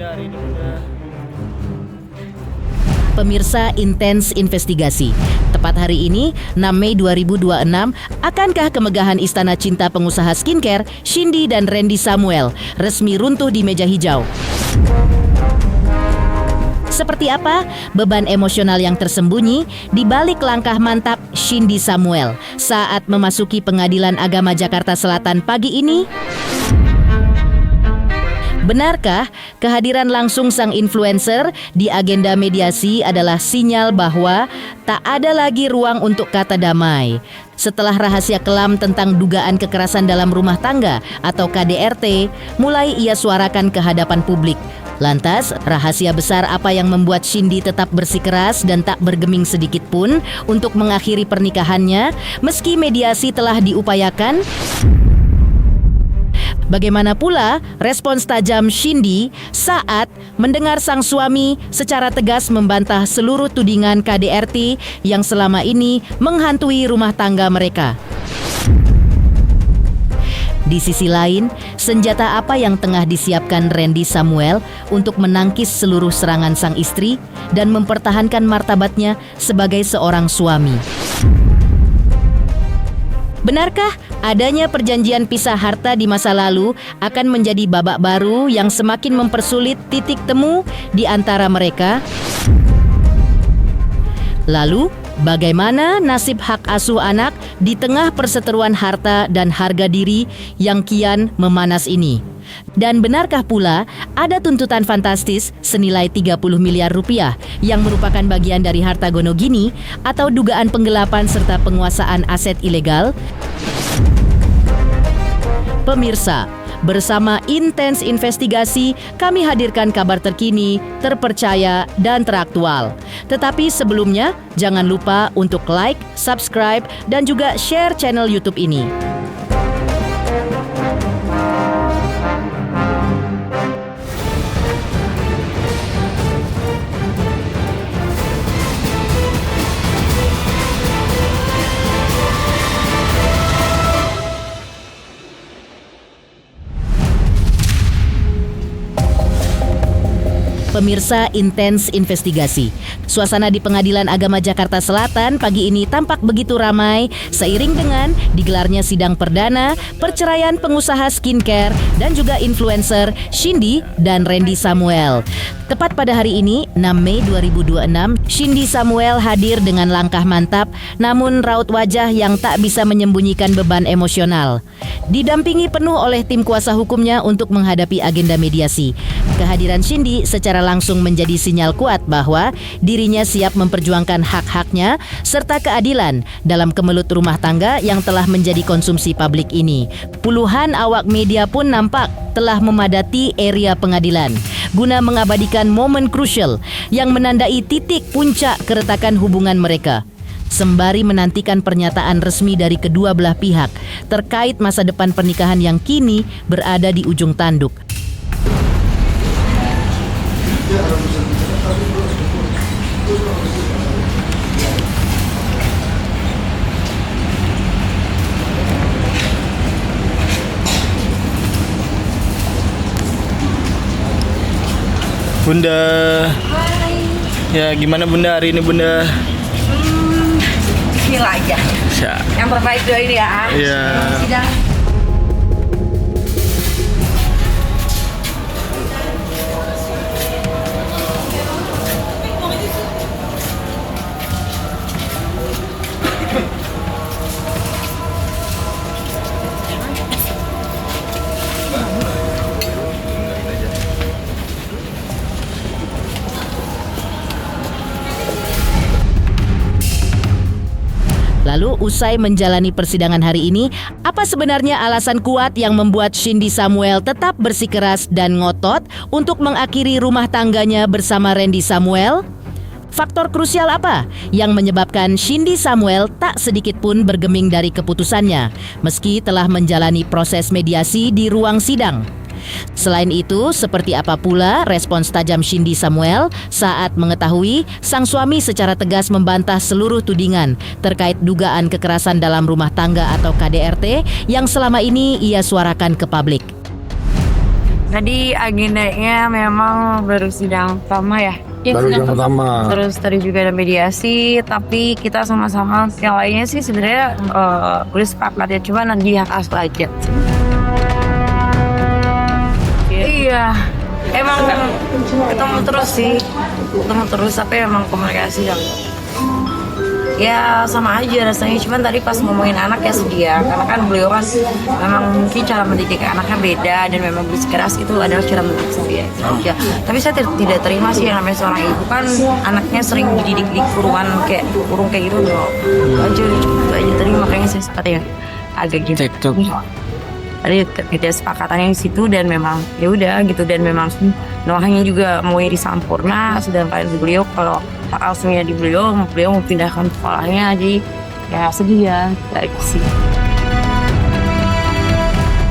Bunda hari ini Bunda? Pemirsa Intens Investigasi. Tepat hari ini, 6 Mei 2026, akankah kemegahan Istana Cinta pengusaha skincare Shindy dan Randy Samuel resmi runtuh di meja hijau? Seperti apa beban emosional yang tersembunyi di balik langkah mantap Shindy Samuel saat memasuki Pengadilan Agama Jakarta Selatan pagi ini? Benarkah kehadiran langsung sang influencer di agenda mediasi adalah sinyal bahwa tak ada lagi ruang untuk kata damai? Setelah rahasia kelam tentang dugaan kekerasan dalam rumah tangga atau KDRT mulai ia suarakan ke hadapan publik. Lantas, rahasia besar apa yang membuat Shindy tetap bersikeras dan tak bergeming sedikit pun untuk mengakhiri pernikahannya meski mediasi telah diupayakan? Bagaimana pula respons tajam Shindy saat mendengar sang suami secara tegas membantah seluruh tudingan KDRT yang selama ini menghantui rumah tangga mereka? Di sisi lain, senjata apa yang tengah disiapkan Randy Samuel untuk menangkis seluruh serangan sang istri dan mempertahankan martabatnya sebagai seorang suami? Benarkah adanya perjanjian pisah harta di masa lalu akan menjadi babak baru yang semakin mempersulit titik temu di antara mereka? Lalu, bagaimana nasib hak asuh anak di tengah perseteruan harta dan harga diri yang kian memanas ini? Dan benarkah pula ada tuntutan fantastis senilai 30 miliar rupiah yang merupakan bagian dari harta gono gini atau dugaan penggelapan serta penguasaan aset ilegal? Pemirsa, bersama Intens Investigasi kami hadirkan kabar terkini, terpercaya, dan teraktual. Tetapi sebelumnya, jangan lupa untuk like, subscribe, dan juga share channel YouTube ini. Pemirsa Intens Investigasi. Suasana di Pengadilan Agama Jakarta Selatan pagi ini tampak begitu ramai seiring dengan digelarnya sidang perdana perceraian pengusaha skincare dan juga influencer Shindy dan Randy Samuel. Tepat pada hari ini, 6 Mei 2026, Shindy Samuel hadir dengan langkah mantap namun raut wajah yang tak bisa menyembunyikan beban emosional. Didampingi penuh oleh tim kuasa hukumnya untuk menghadapi agenda mediasi. Kehadiran Shindy secara langsung menjadi sinyal kuat bahwa dirinya siap memperjuangkan hak-haknya serta keadilan dalam kemelut rumah tangga yang telah menjadi konsumsi publik ini. Puluhan awak media pun nampak telah memadati area pengadilan guna mengabadikan momen krusial yang menandai titik puncak keretakan hubungan mereka, sembari menantikan pernyataan resmi dari kedua belah pihak terkait masa depan pernikahan yang kini berada di ujung tanduk. Bunda. Hai. Ya gimana Bunda hari ini Bunda? Bismillah aja. Yang terbaik doain ya. Iya. Sidang. Lalu usai menjalani persidangan hari ini, apa sebenarnya alasan kuat yang membuat Shindy Samuel tetap bersikeras dan ngotot untuk mengakhiri rumah tangganya bersama Randy Samuel? Faktor krusial apa yang menyebabkan Shindy Samuel tak sedikit pun bergeming dari keputusannya meski telah menjalani proses mediasi di ruang sidang? Selain itu, seperti apa pula respons tajam Shindy Samuel saat mengetahui sang suami secara tegas membantah seluruh tudingan terkait dugaan kekerasan dalam rumah tangga atau KDRT yang selama ini ia suarakan ke publik? Tadi agendanya memang baru sidang pertama ya. Baru yang pertama. Terus tadi juga ada mediasi, tapi kita sama-sama yang lainnya sih sebenarnya udah sepakat ya, cuma nanti hak asuh aja. Iya, emang ketemu terus tapi emang komunikasi ya sama aja rasanya, cuman tadi pas ngomongin anak ya sedih ya, karena kan beliau kan memang mungkin cara mendidik anaknya beda dan memang bersikeras itu adalah cara mendidik saya aja. Tapi saya tidak terima sih yang namanya seorang ibu kan anaknya sering dididik di kurung kayak gitu loh. Itu aja tadi, makanya saya sempat ya agak gitu. Ada kesepakatannya di situ dan memang ya udah gitu, dan memang Noahnya juga mau di Sampurna, sedangkan beliau kalau asuhnya di beliau mau pindahkan sekolahnya, jadi ya sedih ya dari sih.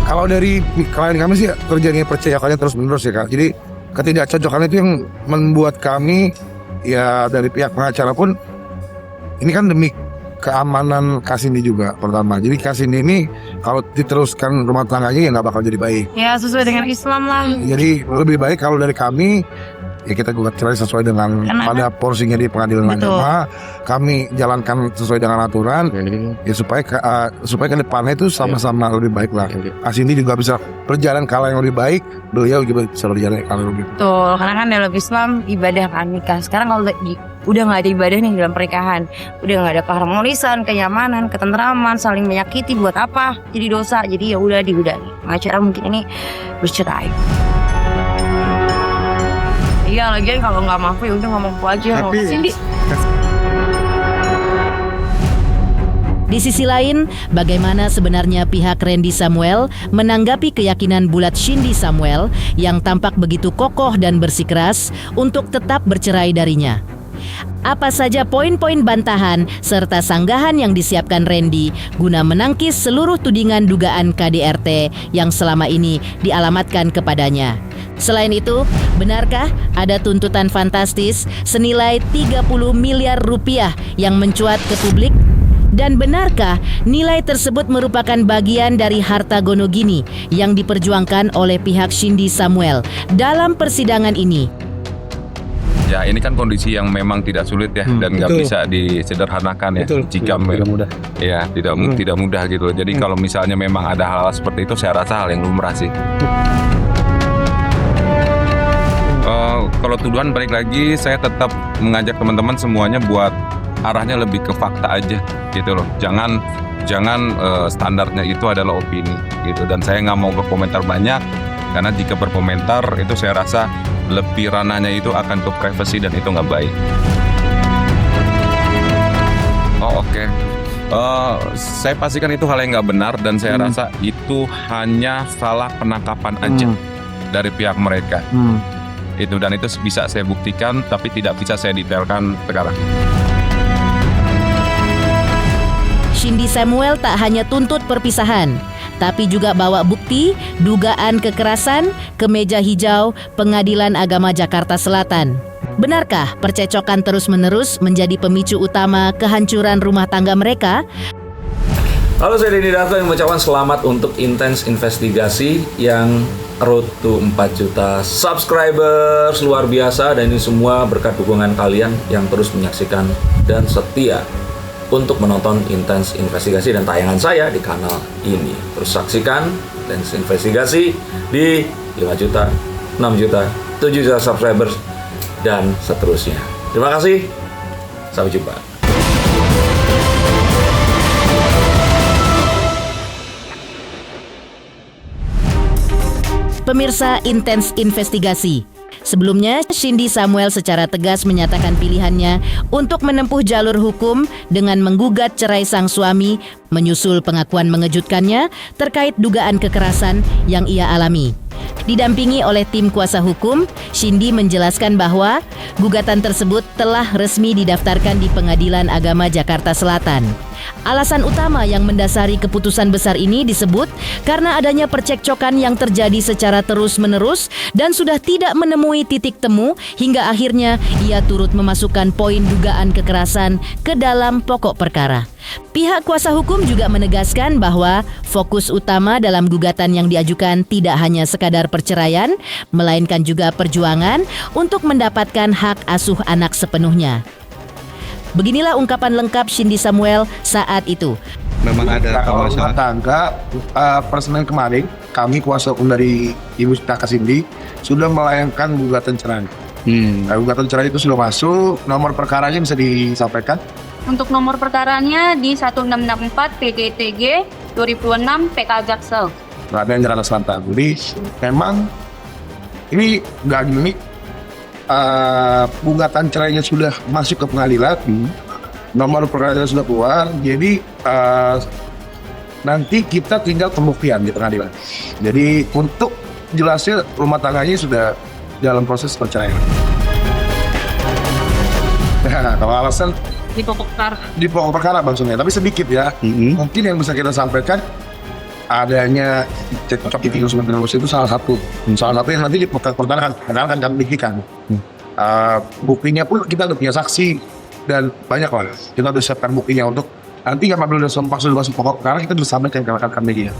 Kalau dari klien kami sih kerjanya percaya kalian terus menerus ya Kak. Jadi ketidakcocokan itu yang membuat kami ya dari pihak pengacara pun ini kan demi keamanan Kasindi juga pertama. Jadi Kasindi ini kalau diteruskan rumah tangganya ya nggak bakal jadi baik. Ya sesuai dengan Islam lah. Jadi lebih baik kalau dari kami ya kita gugat cerai sesuai dengan pada porsinya di pengadilan agama. Kami jalankan sesuai dengan aturan ya supaya ke depannya itu sama-sama lebih baik lah. Kasindi juga bisa berjalan kalau yang lebih baik, beliau juga bisa berjalan kalau lebih. Betul, karena kan dalam Islam ibadah kan nikah. Sekarang kalau udah nggak ada ibadah nih dalam pernikahan, udah nggak ada keharmonisan, kenyamanan, ketentraman, saling menyakiti, buat apa jadi dosa? Jadi ya udah diudahi. Pengacara mungkin ini bercerai. Iya, lagian kalau nggak mampu ya udah ngomong aja. Cindy. Di sisi lain, bagaimana sebenarnya pihak Randy Samuel menanggapi keyakinan bulat Cindy Samuel yang tampak begitu kokoh dan bersikeras untuk tetap bercerai darinya? Apa saja poin-poin bantahan serta sanggahan yang disiapkan Randy guna menangkis seluruh tudingan dugaan KDRT yang selama ini dialamatkan kepadanya? Selain itu, benarkah ada tuntutan fantastis senilai 30 miliar rupiah yang mencuat ke publik? Dan benarkah nilai tersebut merupakan bagian dari harta gono gini yang diperjuangkan oleh pihak Cindy Samuel dalam persidangan ini? Ya ini kan kondisi yang memang tidak sulit ya, dan nggak bisa disederhanakan ya. Jika tidak mudah. Ya tidak mudah gitu. Jadi kalau misalnya memang ada hal-hal seperti itu, saya rasa hal yang lumrah sih. Kalau tuduhan balik lagi, saya tetap mengajak teman-teman semuanya buat arahnya lebih ke fakta aja gitu loh. Jangan standarnya itu adalah opini gitu. Dan saya nggak mau berkomentar banyak, karena jika berkomentar itu saya rasa lebih ranahnya itu akan ke privasi dan itu nggak baik. Oke. Saya pastikan itu hal yang nggak benar, dan saya rasa itu hanya salah penangkapan aja dari pihak mereka. Itu, dan itu bisa saya buktikan, tapi tidak bisa saya detailkan sekarang. Cindy Samuel tak hanya tuntut perpisahan, tapi juga bawa bukti dugaan kekerasan ke meja hijau Pengadilan Agama Jakarta Selatan. Benarkah percecokan terus-menerus menjadi pemicu utama kehancuran rumah tangga mereka? Halo, saya Denny Darto yang mengucapkan selamat untuk Intens Investigasi yang road to 4 juta subscribers, luar biasa. Dan ini semua berkat dukungan kalian yang terus menyaksikan dan setia untuk menonton Intens Investigasi dan tayangan saya di kanal ini. Terus saksikan Intens Investigasi di 5 juta, 6 juta, 7 juta subscribers dan seterusnya. Terima kasih, sampai jumpa. Pemirsa Intens Investigasi, sebelumnya Cindy Samuel secara tegas menyatakan pilihannya untuk menempuh jalur hukum dengan menggugat cerai sang suami menyusul pengakuan mengejutkannya terkait dugaan kekerasan yang ia alami. Didampingi oleh tim kuasa hukum, Cindy menjelaskan bahwa gugatan tersebut telah resmi didaftarkan di Pengadilan Agama Jakarta Selatan. Alasan utama yang mendasari keputusan besar ini disebut karena adanya percekcokan yang terjadi secara terus-menerus dan sudah tidak menemui titik temu hingga akhirnya ia turut memasukkan poin dugaan kekerasan ke dalam pokok perkara. Pihak kuasa hukum juga menegaskan bahwa fokus utama dalam gugatan yang diajukan tidak hanya sekadar perceraian, melainkan juga perjuangan untuk mendapatkan hak asuh anak sepenuhnya. Beginilah ungkapan lengkap Shindy Samuel saat itu. Memang ada Kalau rumah masalah. tangga, per Senin kemarin kami kuasa hukum dari Ibu Kak Shindy sudah melayangkan gugatan cerai. Gugatan cerai itu sudah masuk, nomor perkaranya bisa disampaikan. Untuk nomor perkaranya di 1664 PGTG 2006 PK Jaksel. Pengadilan Jakarta Selatan. Jadi memang ini nggak gimmick. Gugatan cerainya sudah masuk ke pengadilan, nomor perkaranya sudah keluar. Jadi nanti kita tinggal pembuktian di pengadilan. Jadi untuk jelasnya rumah tangganya sudah dalam proses perceraian. Nah, kalau alasan Di pokok perkara. di pokok perkara maksudnya, tapi sedikit ya. Mungkin yang bisa kita sampaikan adanya cekcok di terus itu salah satu yang nanti di pokok perkara akan kami buktikan. Buktinya pun kita udah punya saksi dan banyak lah. Kita udah siapkan buktinya untuk nanti apabila sudah masuk pokok perkara kita bisa sampaikan ke rekan-rekan media.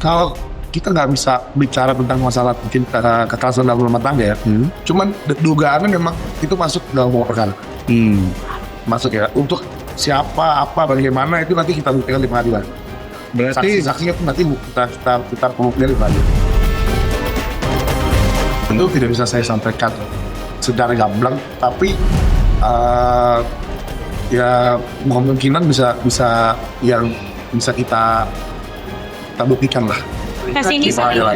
Kalau kita nggak bisa bicara tentang masalah mungkin kekerasan dalam rumah tangga ya. Cuman dugaannya memang itu masuk dalam pokok perkara. Masuk ya. Untuk siapa, apa, bagaimana itu nanti kita buktikan di pengadilan. Berarti Saksinya pun nanti kita pembuktian di pengadilan. Tentu tidak bisa saya sampaikan secara gamblang, tapi ya kemungkinan bisa yang bisa kita buktikan lah. Kasih ini Di pengadilan.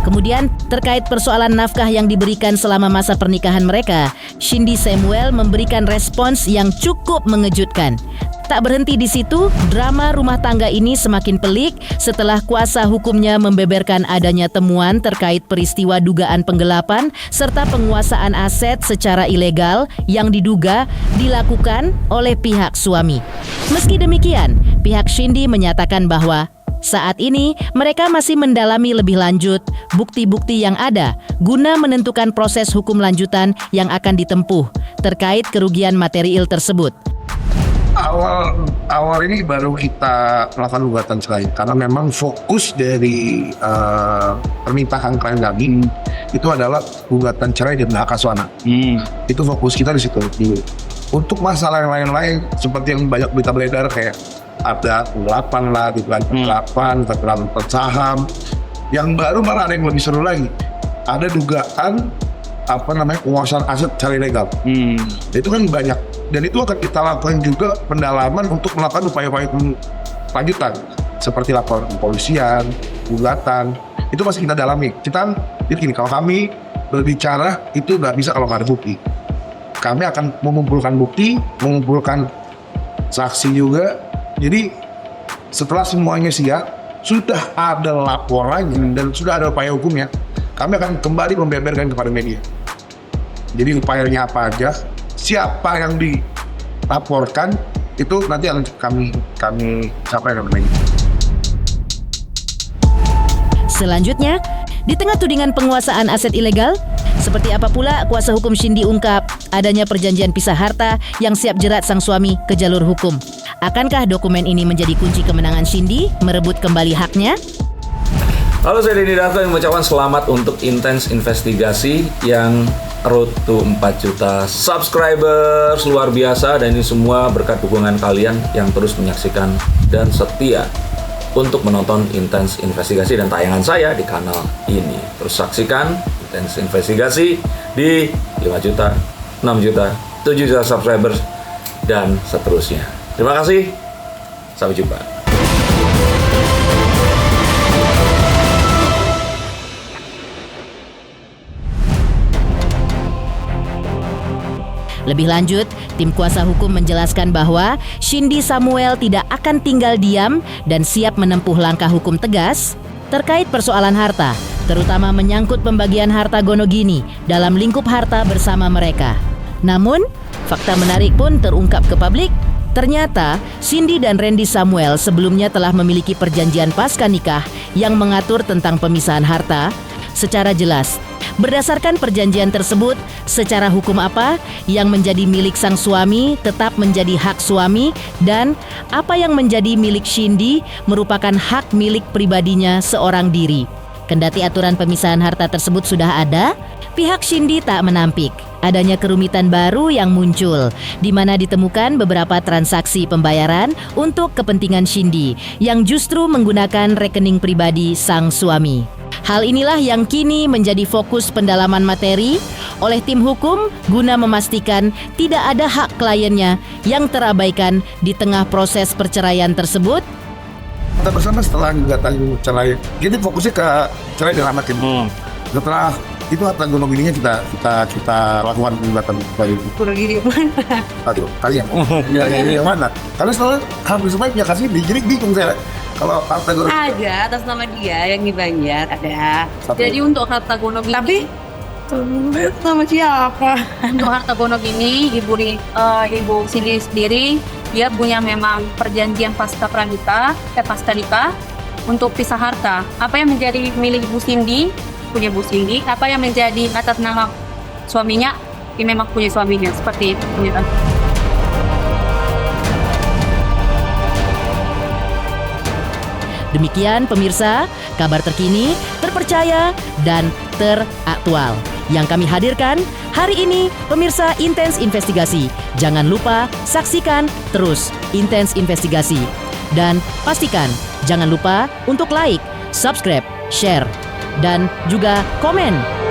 Kemudian terkait persoalan nafkah yang diberikan selama masa pernikahan mereka, Shindy Samuel memberikan respons yang cukup mengejutkan. Tak berhenti di situ, drama rumah tangga ini semakin pelik setelah kuasa hukumnya membeberkan adanya temuan terkait peristiwa dugaan penggelapan serta penguasaan aset secara ilegal yang diduga dilakukan oleh pihak suami. Meski demikian, pihak Shindy menyatakan bahwa saat ini mereka masih mendalami lebih lanjut bukti-bukti yang ada guna menentukan proses hukum lanjutan yang akan ditempuh terkait kerugian material tersebut. Awal ini baru kita melakukan gugatan cerai karena memang fokus dari permintaan klien kami itu adalah gugatan cerai dan hak asuh anak. Itu fokus kita di situ. Untuk masalah yang lain-lain seperti yang banyak berita beredar kayak ada penggelapan lah, penggelapan, penggelapan saham. Yang baru malah ada yang lebih seru lagi. Ada dugaan penguasaan aset secara ilegal. Itu kan banyak. Dan itu akan kita lakukan juga pendalaman untuk melakukan upaya-upaya lanjutan seperti laporan kepolisian, gugatan. Itu masih kita dalami. Jadi gini, kalau kami berbicara itu nggak bisa kalau nggak ada bukti. Kami akan mengumpulkan bukti, mengumpulkan saksi juga. Jadi setelah semuanya siap, sudah ada laporannya dan sudah ada upaya hukumnya, kami akan kembali membeberkan kepada media. Jadi upayanya apa aja, siapa yang dilaporkan, itu nanti akan kami sampaikan kepada media. Selanjutnya, di tengah tudingan penguasaan aset ilegal, seperti apa pula kuasa hukum Shindy ungkap adanya perjanjian pisah harta yang siap jerat sang suami ke jalur hukum. Akankah dokumen ini menjadi kunci kemenangan Shindy merebut kembali haknya? Halo, saya Denny Darto yang mengucapkan selamat untuk Intens Investigasi yang road to 4 juta subscribers, luar biasa. Dan ini semua berkat dukungan kalian yang terus menyaksikan dan setia untuk menonton Intens Investigasi dan tayangan saya di kanal ini. Terus saksikan Intens Investigasi di 5 juta, 6 juta, 7 juta subscribers dan seterusnya. Terima kasih, sampai jumpa. Lebih lanjut, tim kuasa hukum menjelaskan bahwa Shindy Samuel tidak akan tinggal diam dan siap menempuh langkah hukum tegas terkait persoalan harta, terutama menyangkut pembagian harta Gonogini dalam lingkup harta bersama mereka. Namun, fakta menarik pun terungkap ke publik. Ternyata, Cindy dan Randy Samuel sebelumnya telah memiliki perjanjian pasca nikah yang mengatur tentang pemisahan harta secara jelas. Berdasarkan perjanjian tersebut, secara hukum apa yang menjadi milik sang suami tetap menjadi hak suami dan apa yang menjadi milik Cindy merupakan hak milik pribadinya seorang diri. Kendati aturan pemisahan harta tersebut sudah ada, pihak Cindy tak menampik adanya kerumitan baru yang muncul, di mana ditemukan beberapa transaksi pembayaran untuk kepentingan Cindy yang justru menggunakan rekening pribadi sang suami. Hal inilah yang kini menjadi fokus pendalaman materi oleh tim hukum guna memastikan tidak ada hak kliennya yang terabaikan di tengah proses perceraian tersebut. Kita bersama setelah gugatan cerai, jadi fokusnya ke cerai dalam tim. Setelah itu harta Gonogininya kita lakukan gugatan baik. Gonogini mana? Aduh, kalian. Ya, yang mana? Karena setelah hampir sebaiknya kasih jadi bingung saya. Kalau harta Gonogini Ada atas nama dia yang dibayar, ada. Jadi untuk harta Gonogini. Tapi nama siapa? Untuk harta Gonogini, Ibu Cindy sendiri, dia punya memang perjanjian pasca nikah untuk pisah harta. Apa yang menjadi milik Ibu Cindy, punya Bu Cindy. Apa yang menjadi atas nama suaminya, ini memang punya suaminya. Seperti itu. Demikian pemirsa, kabar terkini, terpercaya, dan teraktual yang kami hadirkan hari ini. Pemirsa Intens Investigasi, jangan lupa saksikan terus Intens Investigasi. Dan pastikan jangan lupa untuk like, subscribe, share, dan juga komen.